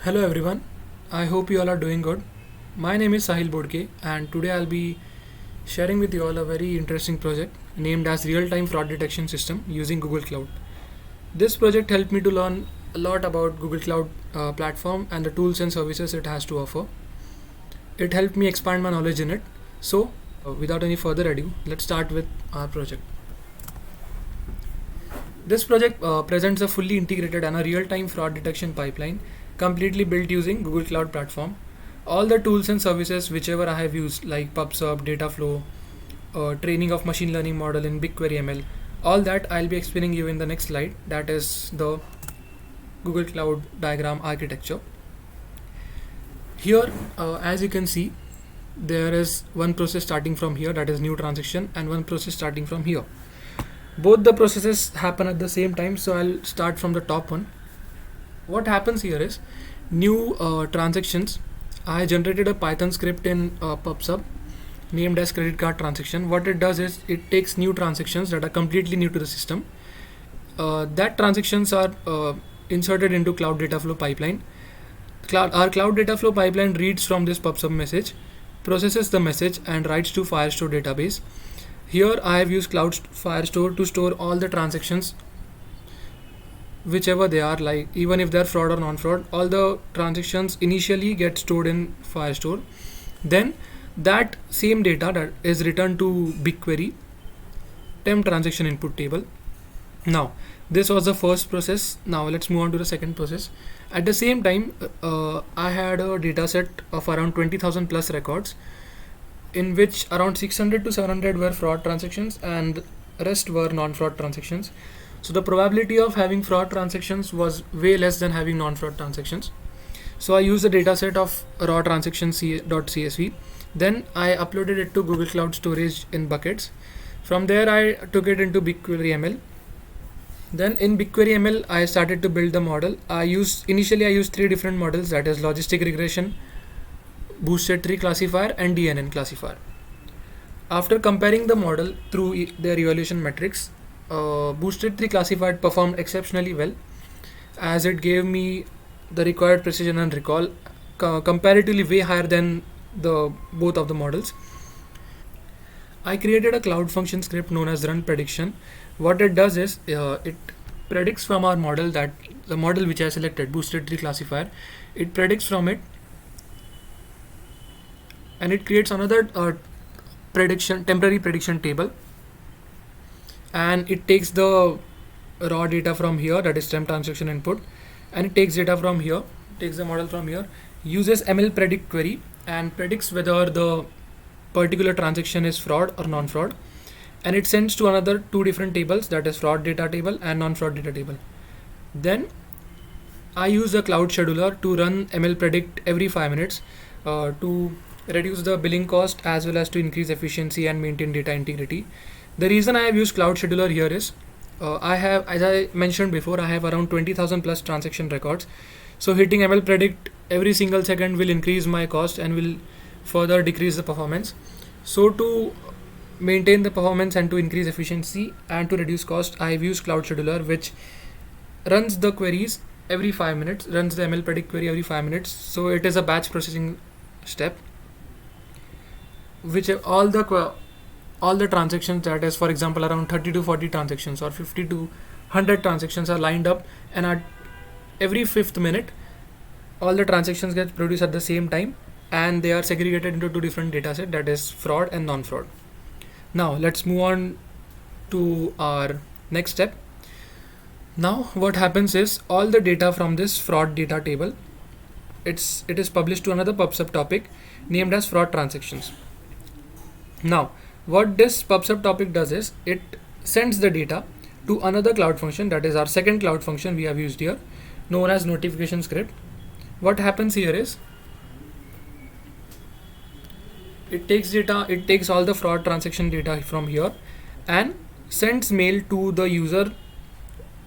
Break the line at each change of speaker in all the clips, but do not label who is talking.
Hello everyone, I hope you all are doing good. My name is Sahil Bodke and today I'll be sharing with you all a very interesting project named as Real-Time Fraud Detection System using Google Cloud. This project helped me to learn a lot about Google Cloud platform and the tools and services it has to offer. It helped me expand my knowledge in it. So, without any further ado, let's start with our project. This project presents a fully integrated and a real-time fraud detection pipeline completely built using Google Cloud Platform. All the tools and services whichever I have used like PubSub, Dataflow, training of machine learning model in BigQuery ML, all that I'll be explaining you in the next slide, that is the Google Cloud diagram architecture. Here, as you can see, there is one process starting from here, that is new transaction, and one process starting from here. Both the processes happen at the same time, so I'll start from the top one. What happens here is new transactions. I generated a Python script in PubSub named as credit card transaction. What it does is it takes new transactions that are completely new to the system. That transactions are inserted into Cloud Dataflow pipeline. Our Cloud Dataflow pipeline reads from this PubSub message, processes the message, and writes to Firestore database. Here I have used Cloud Firestore to store all the transactions, whichever they are, like even if they're fraud or non-fraud, all the transactions initially get stored in Firestore. Then that same data that is returned to BigQuery temp transaction input table. Now this was the first process. Now let's move on to the second process. At the same time, I had a data set of around 20,000 plus records, in which around 600 to 700 were fraud transactions and rest were non-fraud transactions. So the probability of having fraud transactions was way less than having non-fraud transactions. So I used the dataset of raw transaction.csv. Then I uploaded it to Google Cloud Storage in buckets. From there I took it into BigQuery ML. Then in BigQuery ML I started to build the model. Initially I used three different models, that is logistic regression, boosted tree classifier, and DNN classifier. After comparing the model through their evaluation metrics, boosted tree classifier performed exceptionally well, as it gave me the required precision and recall, comparatively way higher than the both of the models. I created a cloud function script known as run prediction. What it does is it predicts from our model, that the model which I selected, boosted tree classifier, it predicts from it, and it creates another temporary prediction table, and it takes the raw data from here, that is temp transaction input, and it takes data from here, takes the model from here, uses ML predict query and predicts whether the particular transaction is fraud or non-fraud, and it sends to another two different tables, that is fraud data table and non-fraud data table. Then I use a cloud scheduler to run ML predict every 5 minutes to reduce the billing cost as well as to increase efficiency and maintain data integrity. The reason I have used cloud scheduler here is as I mentioned before, I have around 20,000 plus transaction records. So hitting ML predict every single second will increase my cost and will further decrease the performance. So to maintain the performance and to increase efficiency and to reduce cost, I have used cloud scheduler, which runs the queries every 5 minutes, runs the ML predict query every 5 minutes. So it is a batch processing step, which all the transactions, that is for example around 30 to 40 transactions or 50 to 100 transactions are lined up, and at every 5th minute all the transactions get produced at the same time, and they are segregated into two different data sets, that is fraud and non-fraud. Now let's move on to our next step. Now what happens is all the data from this fraud data table, it is published to another PubSub topic named as fraud transactions. Now what this PubSub topic does is it sends the data to another cloud function, that is our second cloud function we have used here, known as notification script. What happens here is it takes all the fraud transaction data from here and sends mail to the user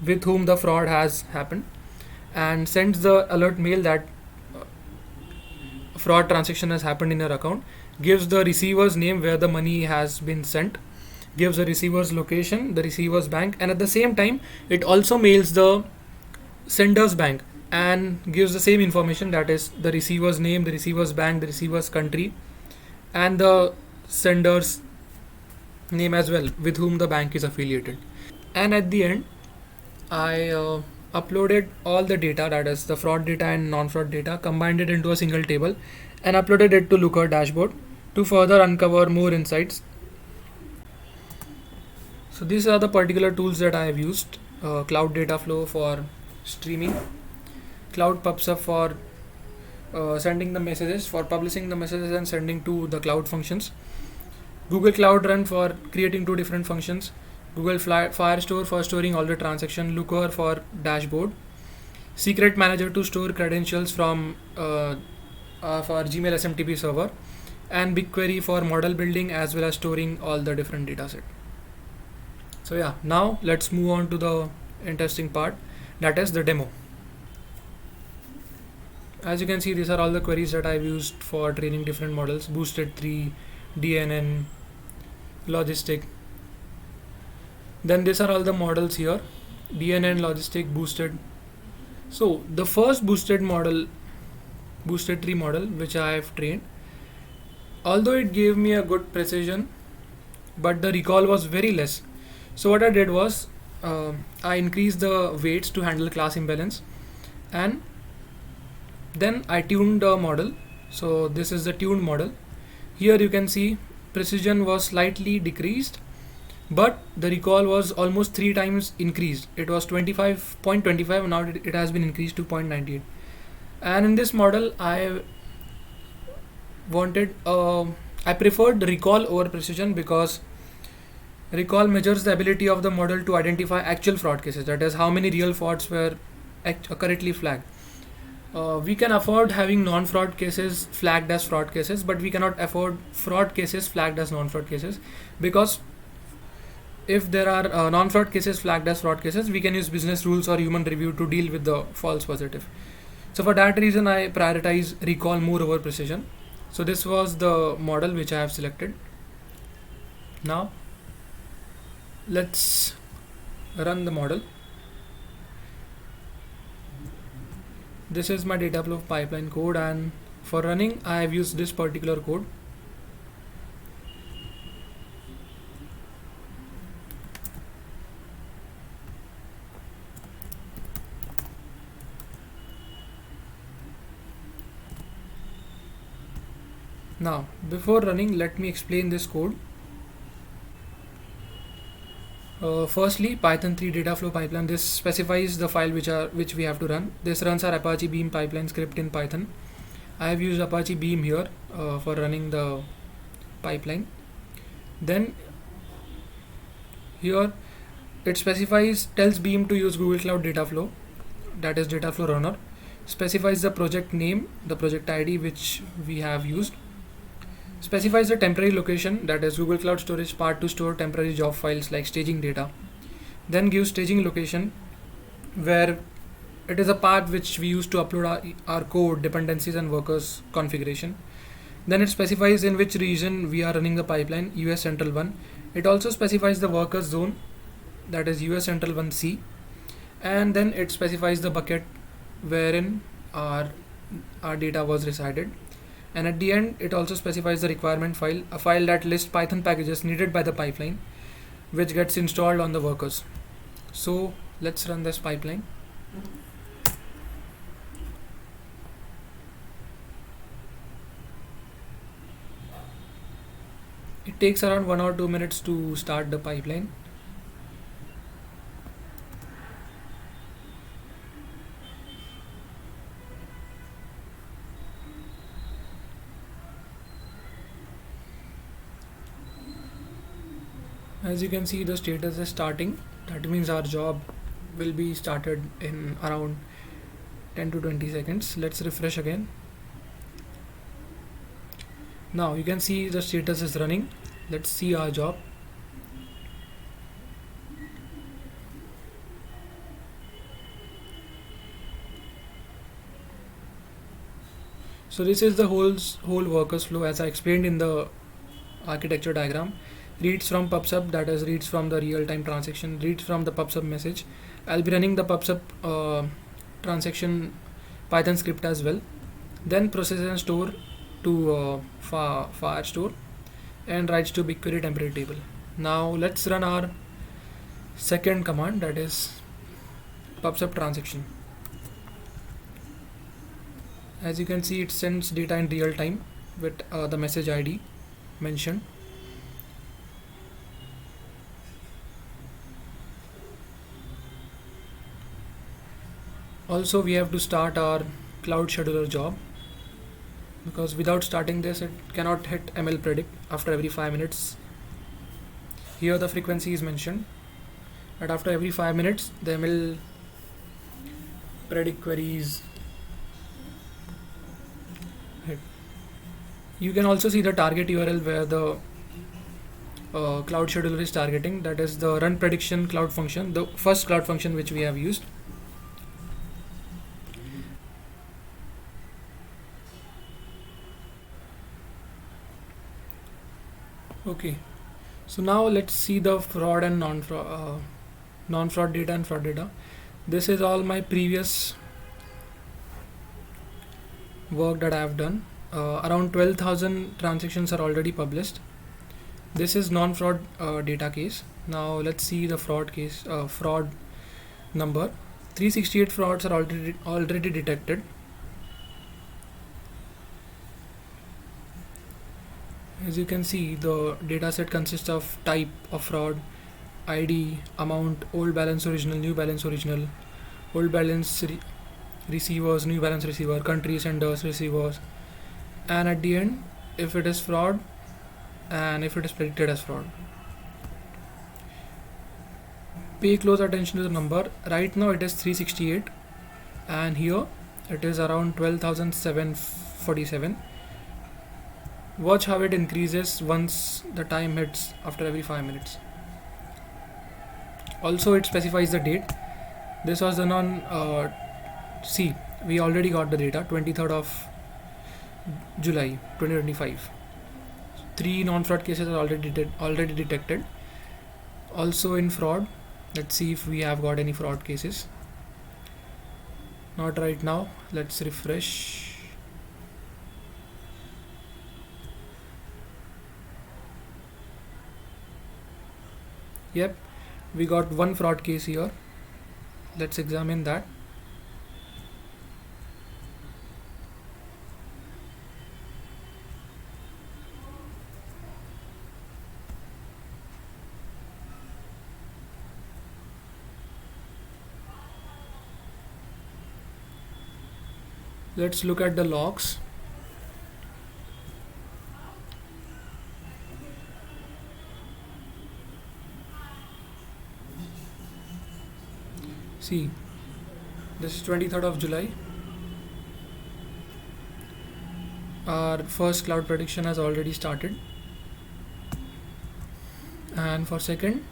with whom the fraud has happened, and sends the alert mail that fraud transaction has happened in your account, gives the receiver's name where the money has been sent, gives the receiver's location, the receiver's bank, and at the same time it also mails the sender's bank and gives the same information, that is the receiver's name, the receiver's bank, the receiver's country, and the sender's name as well, with whom the bank is affiliated. And at the end, I uploaded all the data, that is the fraud data and non-fraud data, combined it into a single table and uploaded it to Looker dashboard to further uncover more insights. So these are the particular tools that I have used. Cloud Data Flow for streaming, Cloud PubSub for sending the messages, for publishing the messages and sending to the cloud functions, Google Cloud Run for creating two different functions, Google Firestore for storing all the transaction, Looker for dashboard, Secret Manager to store credentials from for Gmail SMTP server, and BigQuery for model building as well as storing all the different dataset. So yeah, now let's move on to the interesting part, that is the demo. As you can see, these are all the queries that I've used for training different models: Boosted 3, DNN, Logistic. Then these are all the models here: DNN, Logistic, Boosted. So the first Boosted model, Boosted 3 model, which I have trained, although it gave me a good precision, but the recall was very less. So what I did was, I increased the weights to handle class imbalance, and then I tuned the model. So this is the tuned model. Here you can see precision was slightly decreased, but the recall was almost 3 times increased. It was 25.25, now it has been increased to 0.98. And in this model I preferred recall over precision, because recall measures the ability of the model to identify actual fraud cases, that is how many real frauds were correctly flagged. We can afford having non-fraud cases flagged as fraud cases, but we cannot afford fraud cases flagged as non-fraud cases, because if there are non-fraud cases flagged as fraud cases, we can use business rules or human review to deal with the false positive. So for that reason, I prioritize recall more over precision. So this was the model which I have selected. Now let's run the model. This is my data flow pipeline code, and for running I have used this particular code. Now before running, let me explain this code. Firstly, Python 3 data flow pipeline. This specifies the file which we have to run. This runs our Apache Beam pipeline script in Python. I have used Apache Beam here for running the pipeline. Then here it tells Beam to use Google Cloud Data Flow, that is Data Flow Runner. Specifies the project name, the project ID which we have used. Specifies the temporary location, that is Google Cloud Storage part to store temporary job files like staging data. Then gives staging location, where it is a path which we use to upload our code, dependencies and workers configuration. Then it specifies in which region we are running the pipeline, US Central 1. It also specifies the workers zone, that is US Central 1C. And then it specifies the bucket wherein our data was resided. And at the end, it also specifies the requirement file, a file that lists Python packages needed by the pipeline, which gets installed on the workers. So let's run this pipeline. It takes around 1 or 2 minutes to start the pipeline. As you can see, the status is starting. That means our job will be started in around 10 to 20 seconds. Let's refresh again. Now you can see the status is running. Let's see our job. So this is the whole workers flow as I explained in the architecture diagram. Reads from PubSub, that is reads from the real-time transaction, reads from the PubSub message. I'll be running the PubSub transaction Python script as well. Then processes and store to Firestore and writes to BigQuery temporary table. Now let's run our second command, that is pubsub transaction. As you can see, it sends data in real time with the message ID mentioned. Also, we have to start our cloud scheduler job, because without starting this it cannot hit ML predict after every 5 minutes. Here the frequency is mentioned, but after every 5 minutes the ML predict queries hit. You can also see the target URL where the cloud scheduler is targeting, that is the run prediction cloud function, the first cloud function which we have used. Okay, so now let's see the fraud and non-fraud data and fraud data. This is all my previous work that I have done. Around 12,000 transactions are already published. This is non-fraud data case. Now let's see the fraud case. Fraud number 368 frauds are already detected. As you can see, the dataset consists of type of fraud, ID, amount, old balance original, new balance original, old balance receivers, new balance receiver, country, senders, receivers, and at the end, if it is fraud and if it is predicted as fraud. Pay close attention to the number. Right now it is 368 and here it is around 12,747. Watch how it increases once the time hits after every 5 minutes. Also, it specifies the date. This was the see, we already got the data, 23rd of July 2025. 3 non-fraud cases are already detected. Also in fraud, let's see if we have got any fraud cases. Not right now. Let's refresh. Yep, we got one fraud case here. Let's examine that. Let's look at the logs. See, this is 23rd of July. Our first cloud prediction has already started. And for second,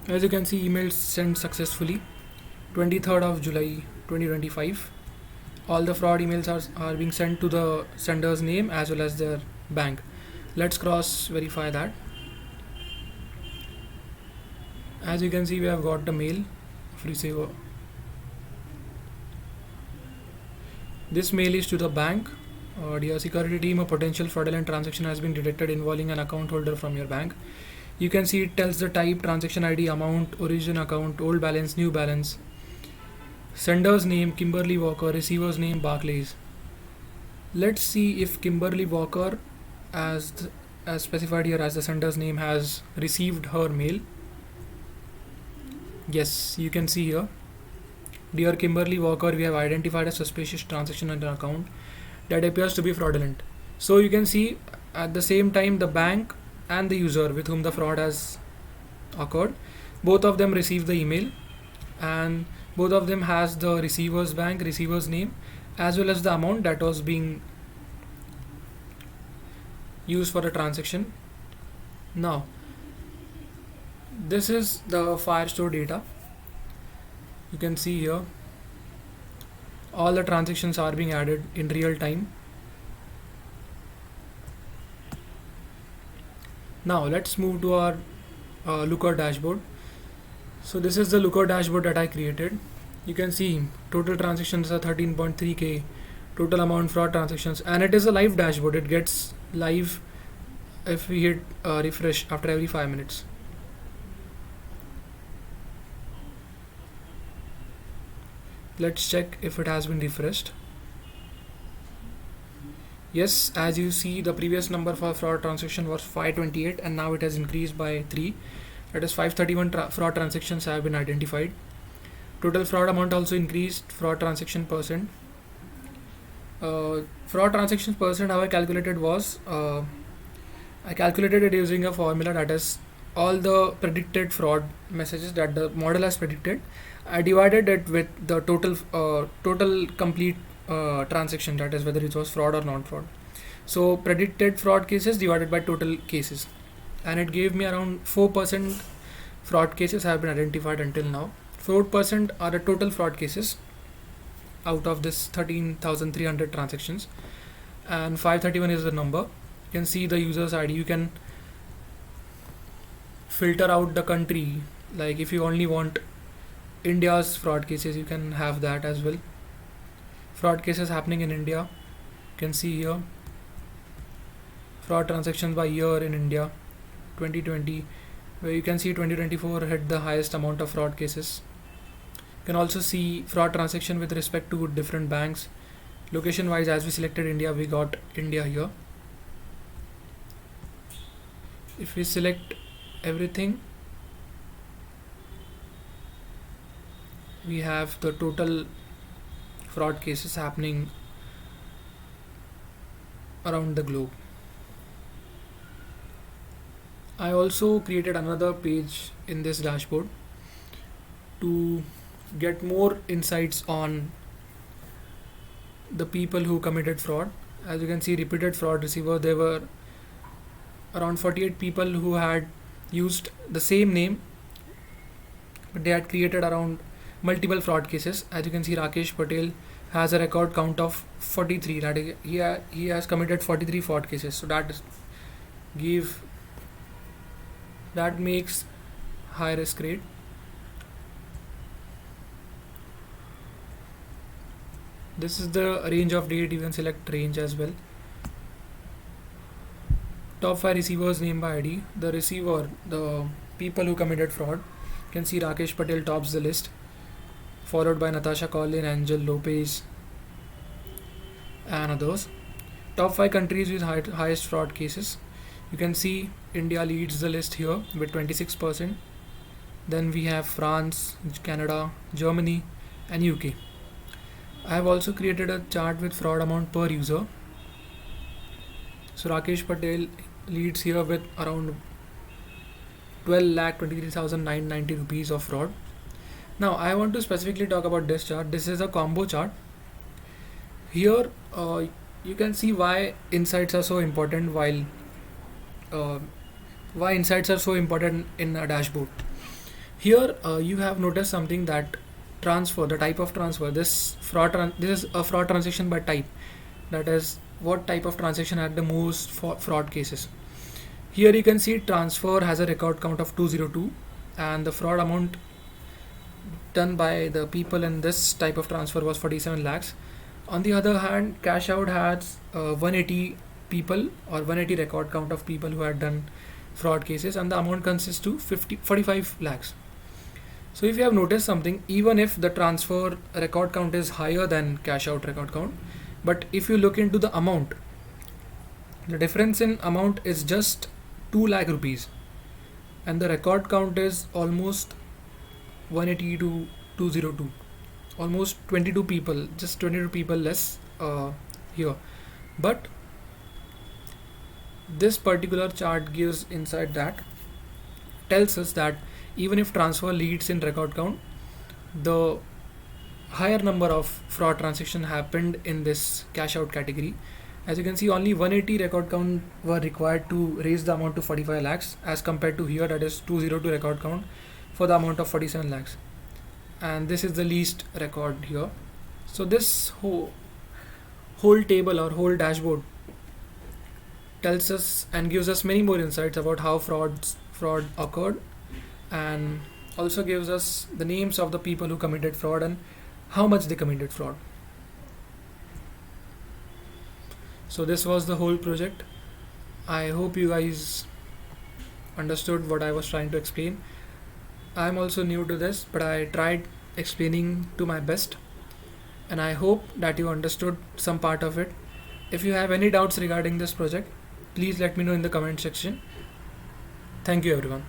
as you can see, emails sent successfully. 23rd of July 2025. All the fraud emails are being sent to the sender's name as well as their bank. Let's cross verify that. As you can see, we have got the mail of receiver. This mail is to the bank. Dear security team, a potential fraudulent transaction has been detected involving an account holder from your bank. You can see it tells the type, transaction ID, amount, origin account, old balance, new balance, sender's name Kimberly Walker, receiver's name Barclays. Let's see if Kimberly Walker, as specified here as the sender's name, has received her mail. Yes, you can see here, dear Kimberly Walker, we have identified a suspicious transaction on your account that appears to be fraudulent. So you can see at the same time the bank and the user with whom the fraud has occurred, both of them receive the email, and both of them has the receiver's bank, receiver's name, as well as the amount that was being used for the transaction. Now, this is the Firestore data. You can see here all the transactions are being added in real time. Now let's move to our Looker dashboard. So this is the Looker dashboard that I created. You can see total transactions are 13.3k, total amount fraud transactions, and it is a live dashboard. It gets live if we hit refresh after every 5 minutes. Let's check if it has been refreshed. Yes, as you see, the previous number for fraud transaction was 528 and now it has increased by 3. That is 531 fraud transactions have been identified. Total fraud amount also increased. Fraud transaction percent. Fraud transactions percent, how I calculated was I calculated it using a formula, that is all the predicted fraud messages that the model has predicted. I divided it with the total complete transaction, that is whether it was fraud or non-fraud. So predicted fraud cases divided by total cases, and it gave me around 4% fraud cases have been identified until now. 4% are the total fraud cases out of this 13,300 transactions, and 531 is the number. You can see the user's ID. You can filter out the country, like if you only want India's fraud cases, you can have that as well. Fraud cases happening in India, you can see here. Fraud transactions by year in India, 2020, where you can see 2024 had the highest amount of fraud cases. You can also see fraud transaction with respect to different banks. Location wise, as we selected India, we got India here. If we select everything, we have the total fraud cases happening around the globe. I also created another page in this dashboard to get more insights on the people who committed fraud. As you can see, repeated fraud receiver, there were around 48 people who had used the same name, but they had created around multiple fraud cases. As you can see, Rakesh Patel has a record count of 43. That is, he has committed 43 fraud cases. So that makes high risk rate. This is the range of date. You can select range as well. Top 5 receivers name by ID. The receiver, the people who committed fraud. You can see Rakesh Patel tops the list, followed by Natasha Collin, Angel Lopez, and others. Top 5 countries with highest fraud cases. You can see India leads the list here with 26%. Then we have France, Canada, Germany, and UK. I have also created a chart with fraud amount per user. So Rakesh Patel leads here with around 12,23,990 rupees of fraud. Now I want to specifically talk about this chart. This is a combo chart. Here you can see why insights are so important why insights are so important in a dashboard. Here you have noticed something, that transfer, the type of transfer, this is a fraud transaction by type, that is what type of transaction had the most fraud cases. Here you can see transfer has a record count of 202, and the fraud amount done by the people in this type of transfer was 47 lakhs. On the other hand, cash out has 180 people or 180 record count of people who had done fraud cases, and the amount consists to 45 lakhs. So if you have noticed something, even if the transfer record count is higher than cash out record count, but if you look into the amount, the difference in amount is just 2 lakh rupees, and the record count is almost 180 to 202, almost 22 people, just 22 people less here. But this particular chart gives insight that tells us that even if transfer leads in record count, the higher number of fraud transactions happened in this cash out category. As you can see, only 180 record count were required to raise the amount to 45 lakhs, as compared to here, that is 202 record count for the amount of 47 lakhs, and this is the least record here. So this whole table or whole dashboard tells us and gives us many more insights about how fraud occurred, and also gives us the names of the people who committed fraud and how much they committed fraud. So this was the whole project. I hope you guys understood what I was trying to explain. I'm also new to this, but I tried explaining to my best, and I hope that you understood some part of it. If you have any doubts regarding this project, please let me know in the comment section. Thank you, everyone.